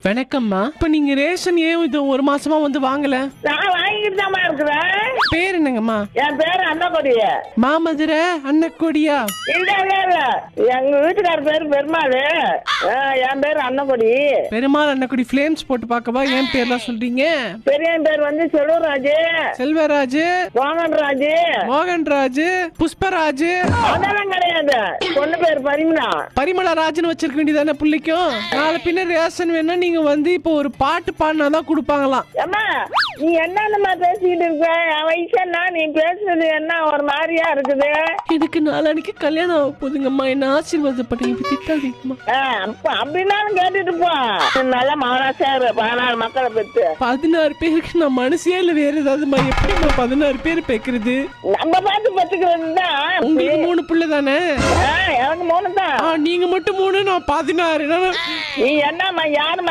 வணக்கம்மா. இப்ப நீங்க ரேஷன் ஏன் இது ஒரு மாசமா வந்து வாங்கல? நான் வாங்கிட்டு தான் இருக்கிறேன். பேர் என்னங்கம்மா? என் பேரு அன்னக்கொடி. மாமதுரை அன்னக்கொடியா? இல்ல இல்ல இல்ல, எங்க வீட்டுக்கார பேரு பெருமாள். என் பேரு அன்னக்கொடி. பெருமாள் அன்னக்கொடி ஃபிளேம்ஸ் போட்டு பார்க்கவா? என் பேர்லாம் சொல்றீங்க? பெரியன் பேர் வந்து செல்வராஜ், செல்வராஜ், மோகன்ராஜ், மோகன்ராஜ், புஷ்பராஜ். அதெல்லாம் கிடையாது. பொண்ணு பேர் பரிமளா. பரிமளா ராஜ்னு வச்சிருக்க வேண்டியதானே பிள்ளைக்கும்? நாளை பின்ன ரேஷன் வேணா நீங்க வந்து இப்போ ஒரு பாட்டு பாடினாதான் கொடுப்பாங்களாம். அம்மா, நீ என்னமா பேசிக்கிட்டு இருக்க? என் வயசு என்ன? நீ பேசுறது என்ன ஒரு மாதிரியா இருக்குது? எனக்கு நாளைக்கு கல்யாணம் ஆக போதுங்கம்மா, என்ன ஆசீர்வாதப்படுங்க, திட்டாதீங்கம்மா. அப்படின்னாலும் கேட்டுட்டு போ. நல்ல மகாராஷ்டிரா 16 மக்களை பெற்று 16 பேருக்கு நான் மனசே இல்ல வேற ஏதாவதுமா? எப்படிமா 16 பேர் பெக்கிறது? நம்ம பார்த்து பெற்றுக்கிறது தான். உங்களுக்கு 3 பிள்ளை தானே? எனக்கு 3 தான். நீங்க மட்டும் 3, நான் 16. நீ என்னம்மா யாரு